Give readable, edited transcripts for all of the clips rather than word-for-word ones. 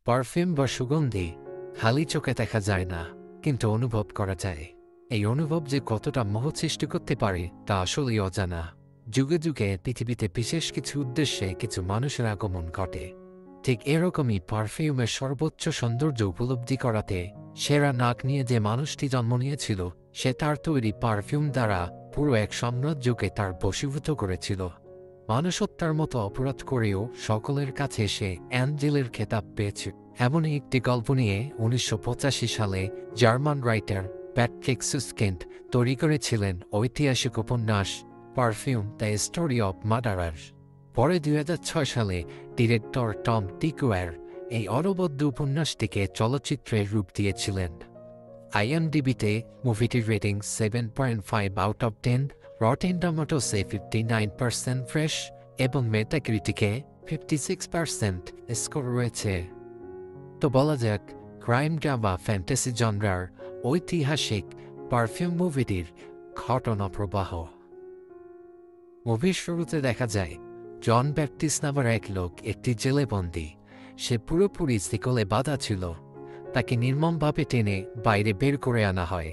Perfume বা সুগন্ধি খালি চোখে দেখা যায় না, কিন্তু অনুভব করা যায়। এই অনুভব যে কতটা মোহ সৃষ্টি করতে পারে তা আসলেই অজানা। যুগে যুগে পৃথিবীতে বিশেষ কিছু উদ্দেশ্যে কিছু মানুষের আগমন ঘটে। ঠিক এরকমই পারফিউমের সর্বোচ্চ সৌন্দর্য উপলব্ধি করাতে সেরা নাক নিয়ে যে মানুষটি জন্ম নিয়েছিল, সে তার তৈরি পারফিউম দ্বারা পুরো এক সাম্রাজ্যকে তার বশীভূত করেছিল। মানুষ হত্যার মতো অপরাধ করেও সকলের কাছে সে অ্যাঞ্জেলের খেতাব পেয়েছে। এমনই একটি গল্প নিয়ে ১৯৮৫ সালে জার্মান রাইটার প্যাট্রিক সুস্কিন্ড তৈরি করেছিলেন ঐতিহাসিক উপন্যাস perfume the story of murderer. পরে ২০০৬ সালে ডিরেক্টর টম টিকুয়ার এই অনবদ্য উপন্যাসটিকে চলচ্চিত্রে রূপ দিয়েছিলেন। আইএমডিবিতে মুভিটির রেটিং 7.5 আউট অফ 10, রটেন টমেটোসে 59% ফ্রেশ এবং মেটাক্রিটিকে 56% স্কোর রয়েছে। তো বলা যাক ক্রাইম ড্রামা ফ্যান্টাসি জনরার ঐতিহাসিক পারফিউম মুভিটির ঘটনা প্রবাহ। মুভির শুরুতে দেখা যায় জন ব্যাপটিস্ট নামের এক লোক একটি জেলে বন্দী। সে পুরোপুরি শিকলে বাঁধা ছিল। তাকে নির্মমভাবে টেনে বাইরে বের করে আনা হয়।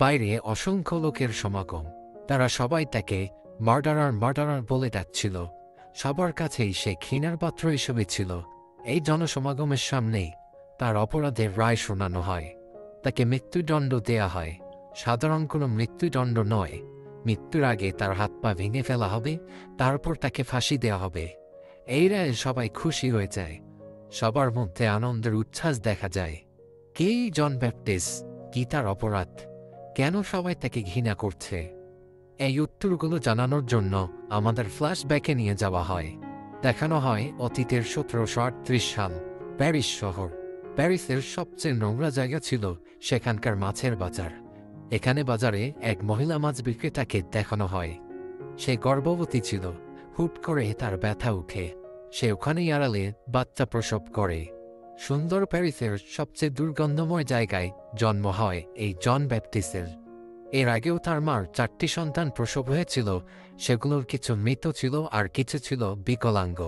বাইরে অসংখ্য লোকের সমাগম। তারা সবাই তাকে মার্ডারার বলে ডাকছিল। সবার কাছেই সে ঘৃণার পাত্র হিসেবে ছিল। এই জনসমাগমের সামনেই তার অপরাধের রায় শোনানো হয়। তাকে মৃত্যুদণ্ড দেয়া হয়। সাধারণ কোনো মৃত্যুদণ্ড নয়। মৃত্যুর আগে তার হাত পা ভেঙে ফেলা হবে, তারপর তাকে ফাঁসি দেওয়া হবে। এই রায়ে সবাই খুশি হয়ে যায়। সবার মধ্যে আনন্দের উচ্ছ্বাস দেখা যায়। কে জন ব্যাপটিস্ট? কি তার অপরাধ? কেন সবাই তাকে ঘৃণা করছে? এই উত্তরগুলো জানানোর জন্য আমাদের ফ্ল্যাশব্যাকে নিয়ে যাওয়া হয়। দেখানো হয় অতীতের ১৭৩৮ সাল প্যারিস শহর। প্যারিসের সবচেয়ে নোংরা জায়গা ছিল সেখানকার মাছের বাজার। এখানে বাজারে এক মহিলা মাছ বিক্রেতাকে দেখানো হয়। সে গর্ভবতী ছিল। হুট করে তার ব্যথা উঠে। সে ওখানেই আড়ালে বাচ্চা প্রসব করে। সুন্দর প্যারিসের সবচেয়ে দুর্গন্ধময় জায়গায় জন্ম হয় এই জন ব্যাপটিস্টের। এর আগেও তার মার ৪টি সন্তান প্রসব হয়েছিল। সেগুলোর কিছু মৃত ছিল আর কিছু ছিল বিকলাঙ্গ।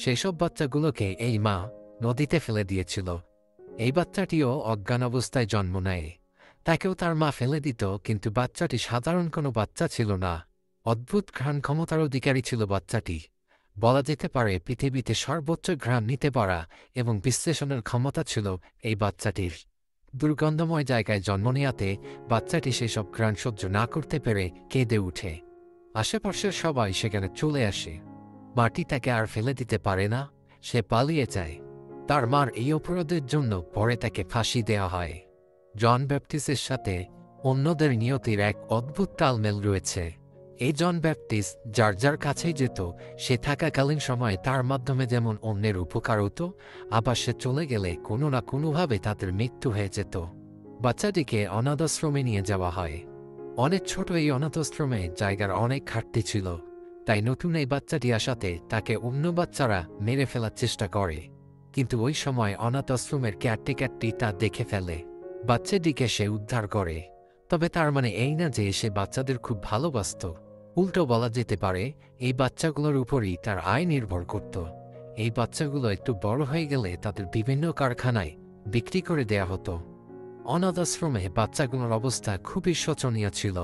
সেসব বাচ্চাগুলোকে এই মা নদীতে ফেলে দিয়েছিল। এই বাচ্চাটিও অজ্ঞান অবস্থায় জন্ম নেয়। তাকেও তার মা ফেলে দিত, কিন্তু বাচ্চাটি সাধারণ কোনো বাচ্চা ছিল না। অদ্ভুত ঘ্রাণ ক্ষমতার অধিকারী ছিল বাচ্চাটি। বলা যেতে পারে পৃথিবীতে সর্বোচ্চ ঘ্রাণ নিতে পারা এবং বিশ্লেষণের ক্ষমতা ছিল এই বাচ্চাটির। দুর্গন্ধময় জায়গায় জন্ম নেয়াতে বাচ্চাটি সেসব ঘ্রাণ সহ্য না করতে পেরে কেঁদে উঠে। আশেপাশের সবাই সেখানে চলে আসে। মাটি তাকে আর ফেলে দিতে পারে না। সে পালিয়ে যায়। তার মার এই অপরাধের জন্য পরে তাকে ফাঁসি দেওয়া হয়। জন ব্যাপটিস্টের সাথে অন্যদের নিয়তির এক অদ্ভুত তালমেল রয়েছে। এই জন ব্যাপটিস্ট যার যার কাছেই যেত, সে থাকাকালীন সময়ে তার মাধ্যমে যেমন অন্যের উপকার হতো, আবার সে চলে গেলে কোনো না কোনোভাবে তাদের মৃত্যু হয়ে যেত। বাচ্চাটিকে অনাথাশ্রমে নিয়ে যাওয়া হয়। অনেক ছোট এই অনাথাশ্রমে জায়গার অনেক ঘাটতি ছিল। তাই নতুন এই বাচ্চাটি আসাতে তাকে অন্য বাচ্চারা মেরে ফেলার চেষ্টা করে। কিন্তু ওই সময় অনাথ আশ্রমের কেয়ারটেকারটি তা দেখে ফেলে। বাচ্চাটিকে সে উদ্ধার করে। তবে তার মানে এই না যে সে বাচ্চাদের খুব ভালোবাসত। উল্টো বলা যেতে পারে এই বাচ্চাগুলোর উপরই তার আয় নির্ভর করত। এই বাচ্চাগুলো একটু বড় হয়ে গেলে তাদের বিভিন্ন কারখানায় বিক্রি করে দেয়া হতো। অনাথ আশ্রমে বাচ্চাগুলোর অবস্থা খুবই শোচনীয় ছিল।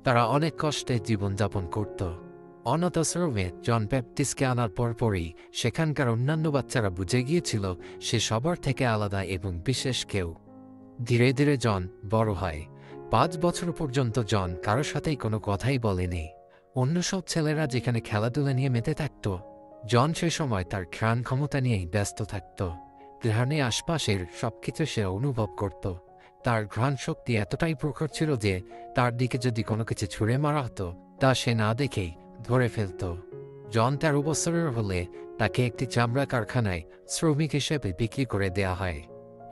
তারা অনেক কষ্টে জীবনযাপন করত। অনাথ আশ্রমে জন ব্যাপটিস্টকে আনার পরপরই সেখানকার অন্যান্য বাচ্চারা বুঝে গিয়েছিল সে সবার থেকে আলাদা এবং বিশেষ কেউ। ধীরে ধীরে জন বড় হয়। ৫ বছর পর্যন্ত জন কারোর সাথেই কোনো কথাই বলেনি। অন্য সব ছেলেরা যেখানে খেলাধুলা নিয়ে মেতে থাকত, জন সে সময় তার ঘ্রাণ ক্ষমতা নিয়েই ব্যস্ত থাকত। ঘ্রাণে আশপাশের সবকিছু সে অনুভব করত। তার ঘ্রাণ শক্তি এতটাই প্রখর ছিল যে তার দিকে যদি কোনো কিছু ছুঁড়ে মারা হতো, তা সে না দেখেই ধরে ফেলত। জন ১৩ বছরের হলে তাকে একটি চামড়া কারখানায় শ্রমিক হিসেবে বিক্রি করে দেয়া হয়।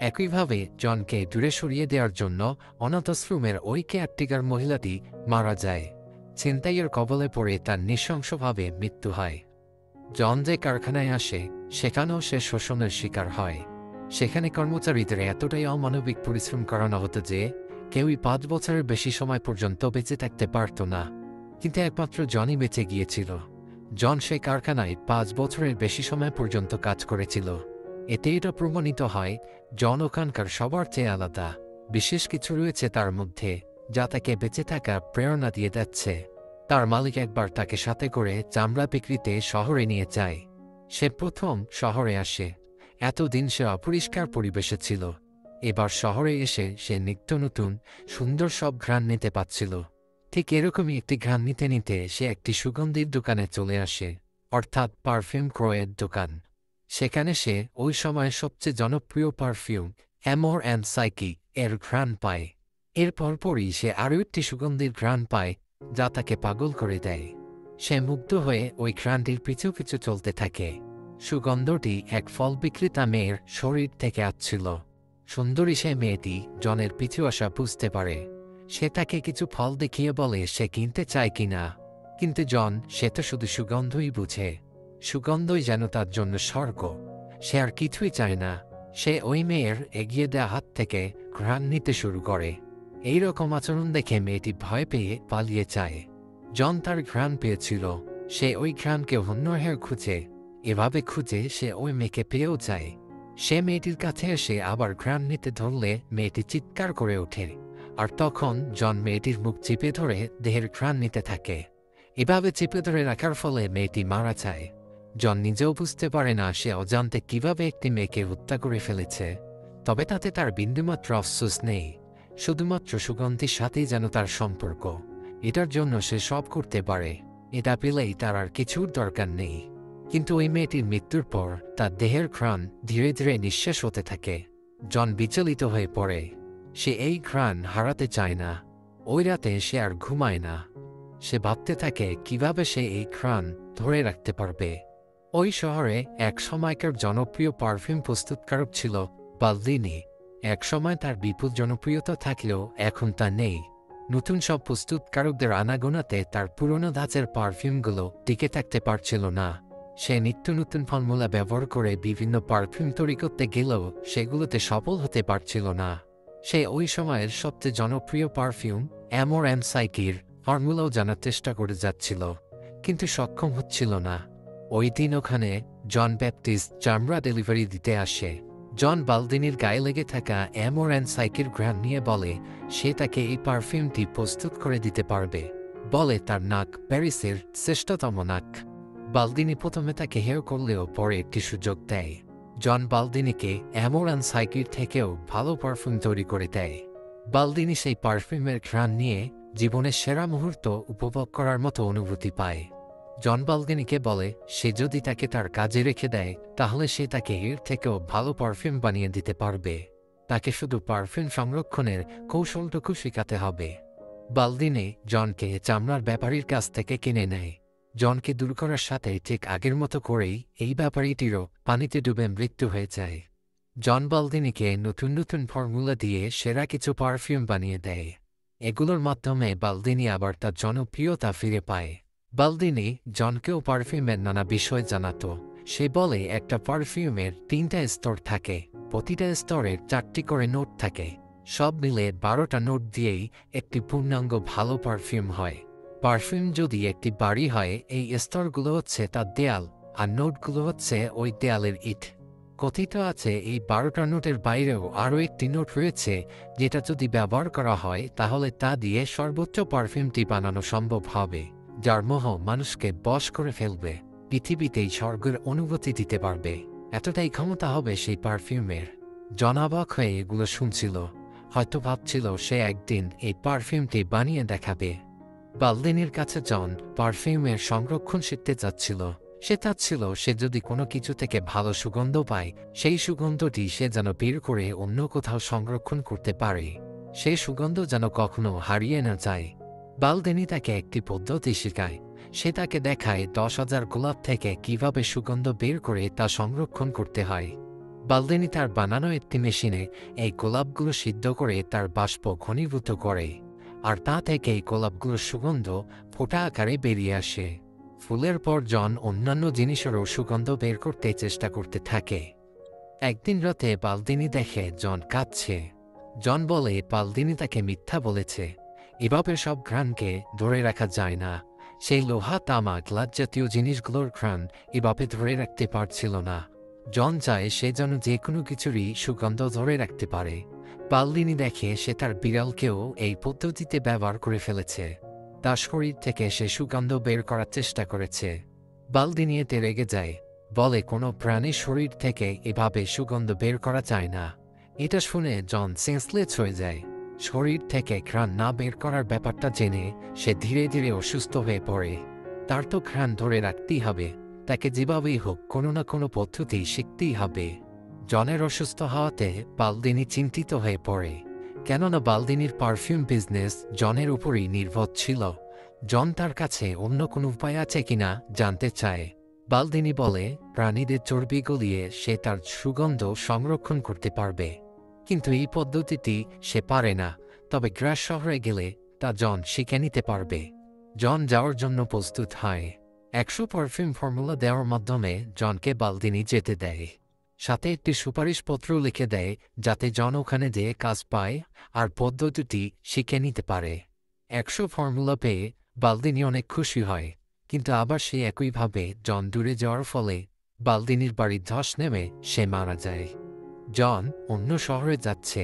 একইভাবে জনকে দূরে সরিয়ে দেওয়ার জন্য অনাথাশ্রমের ওই কেয়ারটেকার মহিলাটি মারা যায়। ছিনতাইয়ের কবলে পড়ে তার নৃশংসভাবে মৃত্যু হয়। জন যে কারখানায় আসে সেখানেও সে শোষণের শিকার হয়। সেখানে কর্মচারীদের এতটাই অমানবিক পরিশ্রম করানো হতো যে কেউই ৫ বছরের বেশি সময় পর্যন্ত বেঁচে থাকতে পারত না। কিন্তু একমাত্র জনই বেঁচে গিয়েছিল। জন সেই কারখানায় ৫ বছরের বেশি সময় পর্যন্ত কাজ করেছিল। এতে এটা প্রমাণিত হয় জন ওখানকার সবার চেয়ে আলাদা। বিশেষ কিছু রয়েছে তার মধ্যে যা তাকে বেঁচে থাকার প্রেরণা দিয়ে যাচ্ছে। তার মালিক একবার তাকে সাথে করে চামড়া বিক্রিতে শহরে নিয়ে যায়। সে প্রথম শহরে আসে। এতদিন সে অপরিষ্কার পরিবেশে ছিল। এবার শহরে এসে সে নিত্য নতুন সুন্দর সব ঘ্রাণ নিতে পারছিল। ঠিক এরকমই একটি ঘ্রাণ নিতে নিতে সে একটি সুগন্ধির দোকানে চলে আসে, অর্থাৎ পারফিউম ক্রয়ের দোকান। সেখানে সে ওই সময় সবচেয়ে জনপ্রিয় পারফিউম অ্যামোর অ্যান্ড সাইকি এর ঘ্রাণ পায়। এর পরপরই সে আরও একটি সুগন্ধির ঘ্রাণ পায় যা তাকে পাগল করে দেয়। সে মুগ্ধ হয়ে ওই ঘ্রাণটির পিছু পিছু চলতে থাকে। সুগন্ধটি এক ফল বিক্রেতা মেয়ের শরীর থেকে আসছিল। সুন্দরী সে মেয়েটি জনের পিছু আসা বুঝতে পারে। সে তাকে কিছু ফল দেখিয়ে বলে সে কিনতে চায় কিনা, কিন্তু জন সে তো শুধু সুগন্ধই বুঝে। সুগন্ধই যেন তার জন্য স্বর্গ। সে আর কিছুই চায় না। সে ওই মেয়ের এগিয়ে দেওয়া হাত থেকে ঘ্রাণ নিতে শুরু করে। এই রকম আচরণ দেখে মেয়েটি ভয় পেয়ে পালিয়ে যায়। জন তার ঘ্রাণ পেয়েছিল। সে ওই ঘ্রাণকে অন্যহের খুঁজে। এভাবে খুঁজে সে ওই মেয়েকে পেয়েও যায়। সে মেয়েটির কাছে এসে আবার ঘ্রাণ নিতে ধরলে মেয়েটি চিৎকার করে ওঠে। আর তখন জন মেয়েটির মুখ চিপে ধরে দেহের ঘ্রাণ নিতে থাকে। এভাবে চিপে ধরে রাখার ফলে মেয়েটি মারা যায়। জন নিজেও বুঝতে পারে না সে অজান্তে কিভাবে একটি মেয়েকে হত্যা করে ফেলেছে। তবে তাতে তার বিন্দুমাত্র আফসোস নেই। শুধুমাত্র সুগন্ধির সাথেই যেন তার সম্পর্ক। এটার জন্য সে সব করতে পারে। এটা পেলেই তার আর কিছুর দরকার নেই। কিন্তু ওই মেয়েটির মৃত্যুর পর তার দেহের ঘ্রাণ ধীরে ধীরে নিঃশেষ হতে থাকে। জন বিচলিত হয়ে পড়ে। সে এই ঘ্রাণ হারাতে চায় না। ওই রাতে সে আর ঘুমায় না। সে ভাবতে থাকে কিভাবে সে এই ঘ্রাণ ধরে রাখতে পারবে। ওই শহরে এক সময়কার জনপ্রিয় পারফিউম প্রস্তুতকারক ছিল বালদিনি। এক সময় তার বিপুল জনপ্রিয়তা থাকলেও এখন তা নেই। নতুন সব প্রস্তুতকারকদের আনাগোনাতে তার পুরনো ধাঁচের পারফিউমগুলো টিকে থাকতে পারছিল না। সে নিত্য নতুন ফর্মুলা ব্যবহার করে বিভিন্ন পারফিউম তৈরি করতে গেলেও সেগুলোতে সফল হতে পারছিল না। সে ওই সময়ের সবচেয়ে জনপ্রিয় পারফিউম অ্যামোর অ্যান্ড সাইকির ফর্মুলাও জানার চেষ্টা করে যাচ্ছিল, কিন্তু সক্ষম হচ্ছিল না। ওই দিন ওখানে জন ব্যাপটিস্ট চামড়া ডেলিভারি দিতে আসে। জন বালদিনির গায়ে লেগে থাকা অ্যামোর অ্যান্ড সাইকির ঘ্রাণ নিয়ে বলে সে তাকে এই পারফিউমটি প্রস্তুত করে দিতে পারবে। বলে তার নাক প্যারিসের শ্রেষ্ঠতম নাক। বালদিনি প্রথমে তাকে হেয় করলেও পরে একটি সুযোগ দেয়। জন বালদিনিকে অ্যামোর অ্যান্ড সাইকির থেকেও ভালো পারফিউম তৈরি করে দেয়। বালদিনি সেই পারফিউমের ঘ্রাণ নিয়ে জীবনের সেরা মুহূর্ত উপভোগ করার মতো অনুভূতি পায়। জন বালদিনিকে বলে সে যদি তাকে তার কাজে রেখে দেয় তাহলে সে তাকে এর থেকেও ভালো পারফিউম বানিয়ে দিতে পারবে। তাকে শুধু পারফিউম সংরক্ষণের কৌশলটুকু শেখাতে হবে। বালদিনি জনকে চামড়ার ব্যাপারীর কাছ থেকে কিনে নেয়। জনকে দূর করার সাথে ঠিক আগের মতো করেই এই ব্যাপারীটিরও পানিতে ডুবে মৃত্যু হয়ে যায়। জন বালদিনিকে নতুন নতুন ফর্মুলা দিয়ে সেরা কিছু পারফিউম বানিয়ে দেয়। এগুলোর মাধ্যমে বালদিনি আবার তার জনপ্রিয়তা ফিরে পায়। বালদিনি জনকেও পারফিউমের নানা বিষয় জানাত। সে বলে একটা পারফিউমের 3টা স্তর থাকে। প্রতিটা স্তরের 4টি করে নোট থাকে। সব মিলে 12টা নোট দিয়েই একটি পূর্ণাঙ্গ ভালো পারফিউম হয়। পারফিউম যদি একটি বাড়ি হয় এই স্তরগুলো হচ্ছে তার দেয়াল, আর নোটগুলো হচ্ছে ওই দেয়ালের ইট। কথিত আছে এই 12টা নোটের বাইরেও আরও একটি নোট রয়েছে যেটা যদি ব্যবহার করা হয় তাহলে তা দিয়ে সর্বোচ্চ পারফিউমটি বানানো সম্ভব হবে, যার মোহ মানুষকে বশ করে ফেলবে, পৃথিবীতেই স্বর্গের অনুভূতি দিতে পারবে। এতটাই ক্ষমতা হবে সেই পারফিউমের। জন অবাক হয়ে এগুলো শুনছিল। হয়তো ভাবছিল সে একদিন এই পারফিউমটি বানিয়ে দেখাবে। বালদিনির কাছে জন পারফিউমের সংরক্ষণ শিখতে চাচ্ছিল। সে চাচ্ছিল সে যদি কোনো কিছু থেকে ভালো সুগন্ধ পায় সেই সুগন্ধটি সে যেন বের করে অন্য কোথাও সংরক্ষণ করতে পারে। সেই সুগন্ধ যেন কখনো হারিয়ে না যায়। বালদিনি তাকে একটি পদ্ধতি শেখায়। সে তাকে দেখায় 10,000 গোলাপ থেকে কিভাবে সুগন্ধ বের করে তা সংরক্ষণ করতে হয়। বালদিনি তার বানানো একটি মেশিনে এই গোলাপগুলো সিদ্ধ করে তার বাষ্প ঘনীভূত করে, আর তা থেকে এই গোলাপগুলোর সুগন্ধ ফোঁটা আকারে বেরিয়ে আসে। ফুলের পর জন অন্যান্য জিনিসেরও সুগন্ধ বের করতে চেষ্টা করতে থাকে। একদিন রাতে বালদিনি দেখে জন কাঁদছে। জন বলে বালদিনি তাকে মিথ্যা বলেছে। এভাবে সব ঘ্রাণকে ধরে রাখা যায় না। সেই লোহা, তামা, গ্লাস জাতীয় জিনিসগুলোর ঘ্রাণ এভাবে ধরে রাখতে পারছিল না। জন চায় সে যেন যে কোনো কিছুরই সুগন্ধ ধরে রাখতে পারে। বালদিনী দেখে সে তার বিড়ালকেও এই পদ্ধতিতে ব্যবহার করে ফেলেছে। তার শরীর থেকে সে সুগন্ধ বের করার চেষ্টা করেছে। বালদিনী এতে রেগে যায়, বলে কোনো প্রাণীর শরীর থেকে এভাবে সুগন্ধ বের করা যায় না। এটা শুনে জন সেন্সলেস হয়ে যায়। শরীর থেকে ঘ্রাণ না বের করার ব্যাপারটা জেনে সে ধীরে ধীরে অসুস্থ হয়ে পড়ে। তার তো ঘ্রাণ ধরে রাখতেই হবে, তাকে যেভাবেই হোক কোনো না কোনো পদ্ধতি শিখতেই হবে। জনের অসুস্থ হওয়াতে বালদিনী চিন্তিত হয়ে পড়ে, কেননা বালদিনীর পারফিউম বিজনেস জনের উপরই নির্ভর ছিল। জন তার কাছে অন্য কোনো উপায় আছে কিনা জানতে চায়। বালদিনী বলে প্রাণীদের চর্বি গলিয়ে সে তার সুগন্ধ সংরক্ষণ করতে পারবে, কিন্তু এই পদ্ধতিটি সে পারে না। তবে গ্রাস শহরে গেলে তা জন শিখে নিতে পারবে। জন যাওয়ার জন্য প্রস্তুত হয়। 100 পারফিউম ফর্মুলা দেওয়ার মাধ্যমে জনকে বালদিনী যেতে দেয়। সাথে একটি সুপারিশপত্র লিখে দেয় যাতে জন ওখানে যেয়ে কাজ পায় আর পদ্ধতিটি শিখে নিতে পারে। 100 ফর্মুলা পেয়ে বালদিনী অনেক খুশি হয়, কিন্তু আবার সে একইভাবে জন দূরে যাওয়ার ফলে বালদিনীর বাড়ির ধস নেমে সে মারা যায়। জন অন্য শহরে যাচ্ছে।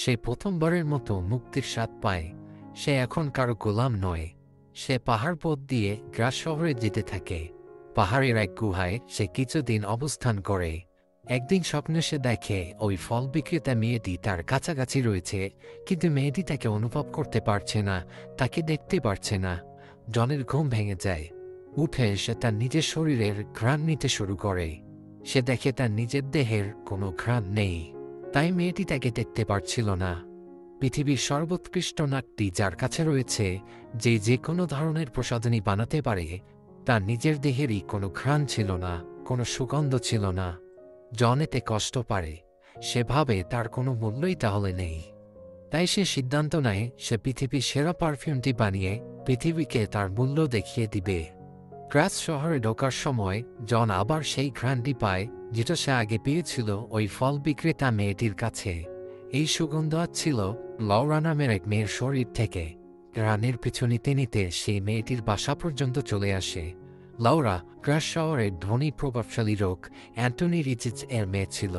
সে প্রথমবারের মতো মুক্তির স্বাদ পায়। সে এখন কারো গোলাম নয়। সে পাহাড় পথ দিয়ে গ্রাস শহরে যেতে থাকে। পাহাড়ের এক গুহায় সে কিছুদিন অবস্থান করে। একদিন স্বপ্নে সে দেখে ওই ফল বিক্রেতা মেয়েটি তার কাছাকাছি রয়েছে, কিন্তু মেয়েটি তাকে অনুভব করতে পারছে না, তাকে দেখতে পারছে না। জনের ঘুম ভেঙে যায়। উঠে সে তার নিজের শরীরের ঘ্রাণ নিতে শুরু করে। সে দেখে তার নিজের দেহের কোনো ঘ্রাণ নেই, তাই মেয়েটি তাকে দেখতে পারছিল না। পৃথিবীর সর্বোৎকৃষ্ট নাকটি যার কাছে রয়েছে, যে কোনো ধরনের প্রসাধনী বানাতে পারে, তার নিজের দেহেরই কোনো ঘ্রাণ ছিল না, কোনো সুগন্ধ ছিল না। জন এতে কষ্ট পারে। সে ভাবে তার কোনো মূল্যই তাহলে নেই। তাই সে সিদ্ধান্ত নেয় সে পৃথিবীর সেরা পারফিউমটি বানিয়ে পৃথিবীকে তার মূল্য দেখিয়ে দিবে। গ্রাস শহরে ঢোকার সময় জন আবার সেই ঘ্রাণটি পায় যেটা সে আগে পেয়েছিল ওই ফল বিক্রেতা মেয়েটির কাছে। এই সুগন্ধ ছিল লওরা নামের এক মেয়ের শরীর থেকে। ঘ্রাণের পিছু নিতে নিতে সেই মেয়েটির বাসা পর্যন্ত চলে আসে। লওরা গ্রাস শহরের ধনী প্রভাবশালী লোক অ্যান্টনি রিচিজ এর মেয়ে ছিল।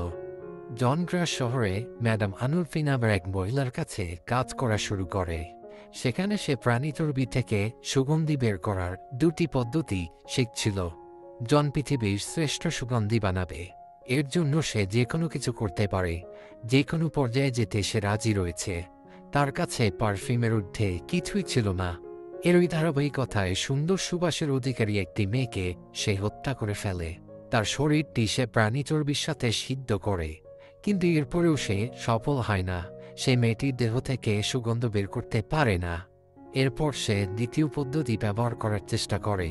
জন গ্রাস শহরে ম্যাডাম আনুলফি নামের এক মহিলার কাছে কাজ করা শুরু করে। সেখানে সে প্রাণী চর্বি থেকে সুগন্ধি বের করার 2টি পদ্ধতি শিখছিল। জন পৃথিবীর শ্রেষ্ঠ সুগন্ধি বানাবে। এর জন্য সে যে কোনো কিছু করতে পারে, যে কোনো পর্যায়ে যেতে সে রাজি রয়েছে। তার কাছে পারফিউমের ঊর্ধ্বে কিছুই ছিল না। এরই ধারাবাহিকতায় সুন্দর সুবাসের অধিকারী একটি মেয়েকে সে হত্যা করে ফেলে। তার শরীরটি সে প্রাণী চর্বির সাথে সিদ্ধ করে, কিন্তু এরপরেও সে সফল হয় না। সে মেয়েটির দেহ থেকে সুগন্ধ বের করতে পারে না। এরপর সে দ্বিতীয় পদ্ধতি ব্যবহার করার চেষ্টা করে।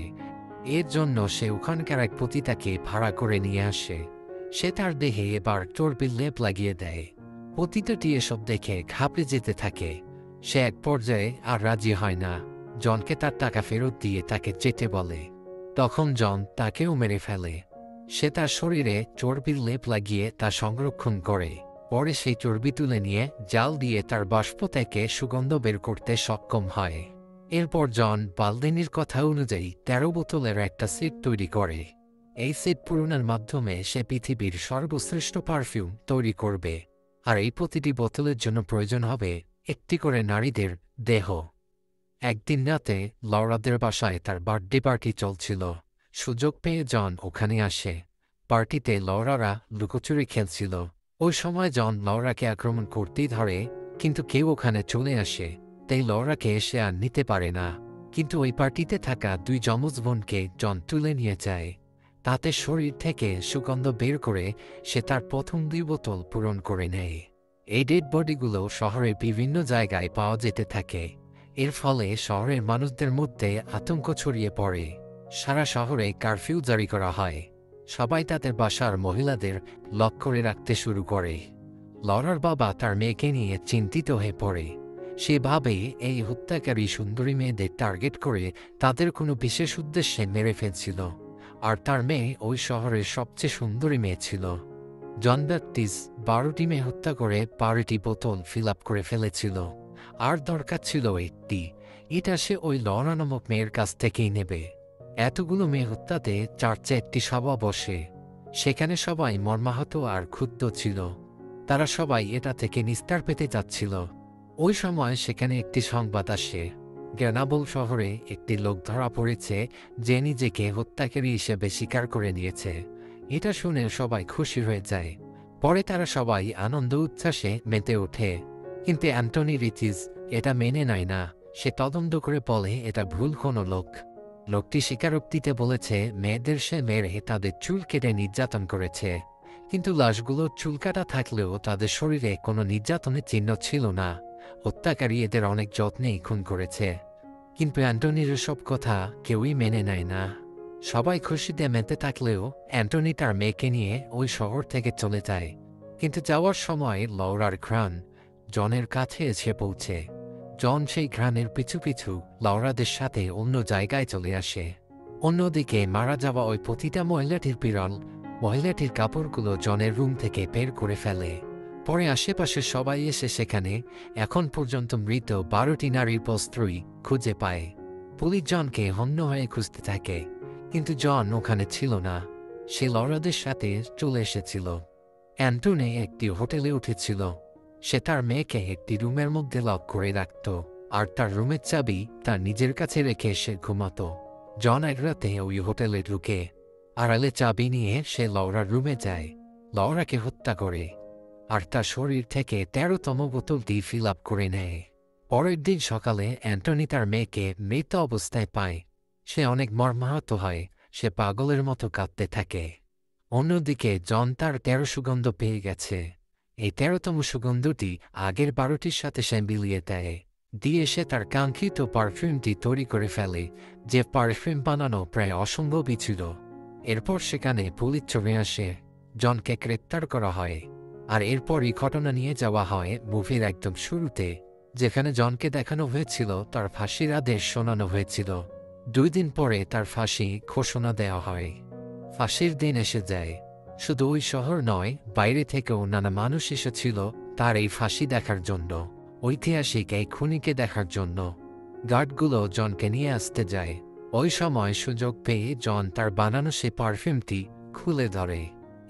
এর জন্য সে ওখানকার এক পতিতাকে ভাড়া করে নিয়ে আসে। সে তার দেহে এবার চর্বির লেপ লাগিয়ে দেয়। পতিতাটি এসব দেখে ঘাবড়ে যেতে থাকে। সে এক পর্যায়ে আর রাজি হয় না। জনকে তার টাকা ফেরত দিয়ে তাকে যেতে বলে। তখন জন তাকেও মেরে ফেলে। সে তার শরীরে চর্বির লেপ লাগিয়ে তা সংরক্ষণ করে। পরে সেই চর্বি তুলে নিয়ে জাল দিয়ে তার বাষ্প থেকে সুগন্ধ বের করতে সক্ষম হয়। এরপর জন বালদিনীর কথা অনুযায়ী 13 বোতলের একটা সেট তৈরি করে। এই সেট পূরণের মাধ্যমে সে পৃথিবীর সর্বশ্রেষ্ঠ পারফিউম তৈরি করবে। আর এই প্রতিটি বোতলের জন্য প্রয়োজন হবে একটি করে নারীদের দেহ। একদিন রাতে লওরাদের বাসায় তার বার্থডে পার্টি চলছিল। সুযোগ পেয়ে জন ওখানে আসে। পার্টিতে লওরারা লুকোচুরি খেলছিল। ওই সময় জন লওরাকে আক্রমণ করতেই ধরে, কিন্তু কেউ ওখানে চলে আসে, তাই লওরাকে এসে আর নিতে পারে না। কিন্তু ওই পার্টিতে থাকা 2 যমজ বোনকে জন তুলে নিয়ে যায়। তাতে শরীর থেকে সুগন্ধ বের করে সে তার প্রথম 2 বোতল পূরণ করে নেয়। এই ডেড বডিগুলো শহরের বিভিন্ন জায়গায় পাওয়া যেতে থাকে। এর ফলে শহরের মানুষদের মধ্যে আতঙ্ক ছড়িয়ে পড়ে। সারা শহরে কারফিউ জারি করা হয়। সবাই তাদের বাসার মহিলাদের লক করে রাখতে শুরু করে। লরার বাবা তার মেয়েকে নিয়ে চিন্তিত হয়ে পড়ে। সে ভাবে এই হত্যাকারী সুন্দরী মেয়েদের টার্গেট করে তাদের কোনো বিশেষ উদ্দেশ্যে মেরে ফেলছিল, আর তার মেয়ে ওই শহরের সবচেয়ে সুন্দরী মেয়ে ছিল। জন ব্যাপটিস্ট 12টি মেয়ে হত্যা করে 12টি বোতল ফিল আপ করে ফেলেছিল, আর দরকার ছিল একটি। এটা সে ওই লরা নামক মেয়ের কাছ থেকেই নেবে। এতগুলো মেয়ে হত্যাতে চার্চে একটি সভা বসে। সেখানে সবাই মর্মাহত আর ক্ষুব্ধ ছিল। তারা সবাই এটা থেকে নিস্তার পেতে চাচ্ছিল। ওই সময় সেখানে একটি সংবাদ আসে, গ্রেনাবল শহরে একটি লোক ধরা পড়েছে যে নিজেকে হত্যাকারী হিসেবে স্বীকার করে নিয়েছে। এটা শুনে সবাই খুশি হয়ে যায়। পরে তারা সবাই আনন্দ উচ্ছ্বাসে মেতে ওঠে। কিন্তু অ্যান্টনি রিচিজ এটা মেনে নেয় না। সে তদন্ত করে বলে এটা ভুল কোনো লোক। লোকটি স্বীকারোক্তিতে বলেছে মেয়েদের সে মেরে তাদের চুল কেটে নির্যাতন করেছে, কিন্তু লাশগুলোর চুল কাটা থাকলেও তাদের শরীরে কোনো নির্যাতনের চিহ্ন ছিল না। হত্যাকারী এদের অনেক যত্নেই খুন করেছে। কিন্তু অ্যান্টনির সব কথা কেউই মেনে নেয় না। সবাই খুশিতে মেতে থাকলেও অ্যান্টনি তার মেয়েকে নিয়ে ওই শহর থেকে চলে যায়। কিন্তু যাওয়ার সময় লৌরার ঘ্রাণ জনের কাছে এসে পৌঁছে। জন সেই ঘ্রাণের পিছু পিছু লৌরাদের সাথে অন্য জায়গায় চলে আসে। অন্যদিকে মারা যাওয়া ওই পতিতা মহিলাটির বিড়াল মহিলাটির কাপড়গুলো জনের রুম থেকে বের করে ফেলে। পরে আশেপাশে সবাই এসে সেখানে এখন পর্যন্ত মৃত 12টি নারীর বস্ত্রই খুঁজে পায়। পুলিশ জনকে হন্য হয়ে খুঁজতে থাকে, কিন্তু জন ওখানে ছিল না। সে লৌরাদের সাথে চলে এসেছিল। অ্যান্টনি একটি হোটেলে উঠেছিল। সে তার মেয়েকে একটি রুমের মধ্যে লক করে রাখত, আর তার রুমের চাবি তার নিজের কাছে রেখে সে ঘুমাত। জন এক রাতে ওই হোটেলে ঢুকে আড়ালে চাবি নিয়ে সে লৌরার রুমে যায়, লৌরাকে হত্যা করে, আর তার শরীর থেকে 13তম বোতলটি ফিল আপ করে নেয়। পরের দিন সকালে অ্যান্টনি তার মেয়েকে মৃত অবস্থায় পায়। সে অনেক মর্মাহত হয়। সে পাগলের মতো কাঁদতে থাকে। অন্যদিকে জন তার 13 সুগন্ধ পেয়ে গেছে। এই 13তম সুগন্ধটি আগের 12টির সাথে সে মিলিয়ে দেয়, দিয়ে সে তার কাঙ্ক্ষিত পারফিউমটি তৈরি করে ফেলে, যে পারফিউম বানানো প্রায় অসম্ভবই ছিল। এরপর সেখানে পুলিশ চলে আসে। জনকে গ্রেপ্তার করা হয়, আর এরপরই ঘটনা নিয়ে যাওয়া হয় মুভির একদম শুরুতে, যেখানে জনকে দেখানো হয়েছিল তার ফাঁসির আদেশ শোনানো হয়েছিল। 2 দিন পরে তার ফাঁসি ঘোষণা দেওয়া হয়। ফাঁসির দিন এসে যায়। শুধু ওই শহর নয়, বাইরে থেকেও নানা মানুষ এসেছিল তার এই ফাঁসি দেখার জন্য, ঐতিহাসিক এই খুনিকে দেখার জন্য। গার্ডগুলো জনকে নিয়ে আসতে যায়। ওই সময় সুযোগ পেয়ে জন তার বানানো সে পারফিউমটি খুলে ধরে।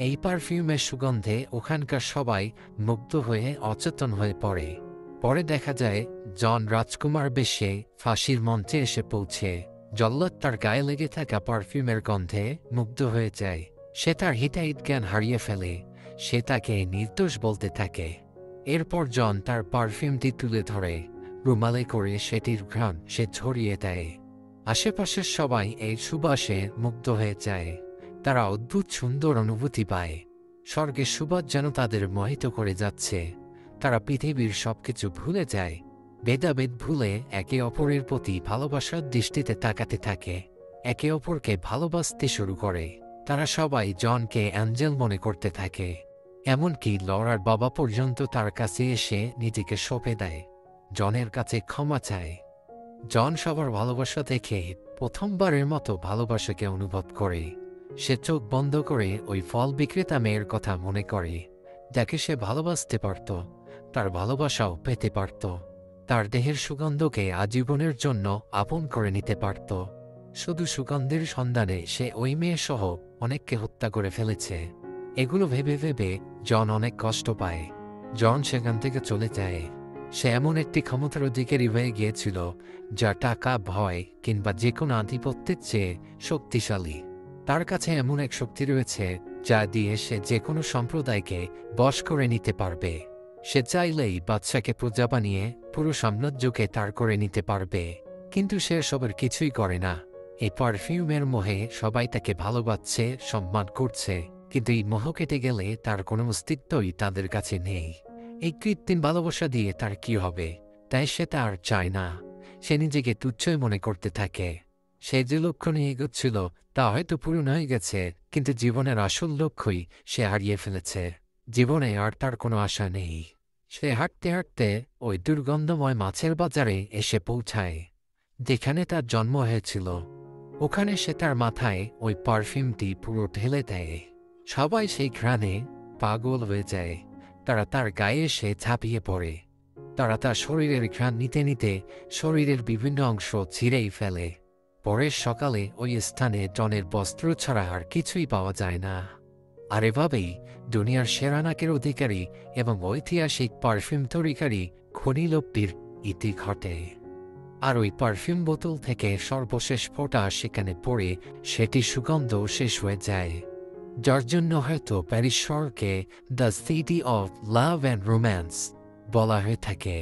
এই পারফিউমের সুগন্ধে ওখানকার সবাই মুগ্ধ হয়ে অচেতন হয়ে পড়ে। পরে দেখা যায় জন রাজকুমার বেশে ফাঁসির মঞ্চে এসে পৌঁছে। জল্লাদ তার গায়ে লেগে থাকা পারফিউমের গন্ধে মুগ্ধ হয়ে যায়। সে তার হিতাহিত জ্ঞান হারিয়ে ফেলে। সে তাকে নির্দোষ বলতে থাকে। এরপর জন তার পারফিউমটি তুলে ধরে, রুমালে করে সেটির ঘ্রাণ সে ছড়িয়ে দেয়। আশেপাশের সবাই এই সুবাসে মুগ্ধ হয়ে যায়। তারা অদ্ভুত সুন্দর অনুভূতি পায়। স্বর্গের সুবাস যেন তাদের মোহিত করে যাচ্ছে। তারা পৃথিবীর সবকিছু ভুলে যায়। ভেদাভেদ ভুলে একে অপরের প্রতি ভালোবাসার দৃষ্টিতে তাকাতে থাকে। একে অপরকে ভালোবাসতে শুরু করে। তারা সবাই জনকে অ্যাঞ্জেল মনে করতে থাকে। এমনকি লরার বাবা পর্যন্ত তার কাছে এসে নিজেকে সঁপে দেয়, জনের কাছে ক্ষমা চায়। জন সবার ভালোবাসা দেখে প্রথমবারের মতো ভালোবাসাকে অনুভব করে। সে চোখ বন্ধ করে ওই ফল বিক্রেতা মেয়ের কথা মনে করে, যাকে সে ভালোবাসতে পারত, তার ভালোবাসাও পেতে পারত, তার দেহের সুগন্ধকে আজীবনের জন্য আপন করে নিতে পারত। শুধু সুগন্ধের সন্ধানে সে ওই মেয়ে সহ অনেককে হত্যা করে ফেলেছে। এগুলো ভেবে ভেবে জন অনেক কষ্ট পায়। জন সেখান থেকে চলে যায়। সে এমন একটি ক্ষমতার অধিকারী হয়ে গিয়েছিল যা টাকা, ভয় কিংবা যে কোনো আধিপত্যের চেয়ে শক্তিশালী। তার কাছে এমন এক শক্তি রয়েছে যা দিয়ে সে যে কোনো সম্প্রদায়কে বশ করে নিতে পারবে। সে চাইলেই বাদশাকে প্রজা বানিয়ে পুরো সাম্রাজ্যকে তার করে নিতে পারবে। কিন্তু সে সবার কিছুই করে না। এই পারফিউমের মোহে সবাই তাকে ভালোবাসছে, সম্মান করছে, কিন্তু এই মোহ কেটে গেলে তার কোনো অস্তিত্বই তাদের কাছে নেই। এই কৃত্রিম ভালোবাসা দিয়ে তার কি হবে, তাই সে তা আর চায় না। সে নিজেকে তুচ্ছই মনে করতে থাকে। সে যে লক্ষ্য নিয়ে এগোচ্ছিল তা হয়তো পূরণ হয়ে গেছে, কিন্তু জীবনের আসল লক্ষ্যই সে হারিয়ে ফেলেছে। জীবনে আর তার কোনো আশা নেই। সে হাঁটতে হাঁটতে ওই দুর্গন্ধময় মাছের বাজারে এসে পৌঁছায়, যেখানে তার জন্ম হয়েছিল। ওখানে সে তার মাথায় ওই পারফিউমটি পুরো ঢেলে দেয়। সবাই সেই ঘ্রাণে পাগল হয়ে যায়। তারা তার গায়ে এসে ঝাঁপিয়ে পড়ে। তারা তার শরীরের ঘ্রাণ নিতে নিতে শরীরের বিভিন্ন অংশ ছিঁড়েই ফেলে। পরের সকালে ওই স্থানে জনের বস্ত্র ছাড়া আর কিছুই পাওয়া যায় না। আর এভাবেই দুনিয়ার সেরা নাকের অধিকারী এবং ঐতিহাসিক পারফিউম তৈরিকারী খনি লোকটির ইতি ঘটে। আর ওই পারফিউম বোতল থেকে সর্বশেষ ফোঁটা সেখানে পড়ে সেটি সুগন্ধ শেষ হয়ে যায়, যার জন্য হয়তো প্যারিস শহরকে the city of love and romance বলা হয়ে থাকে।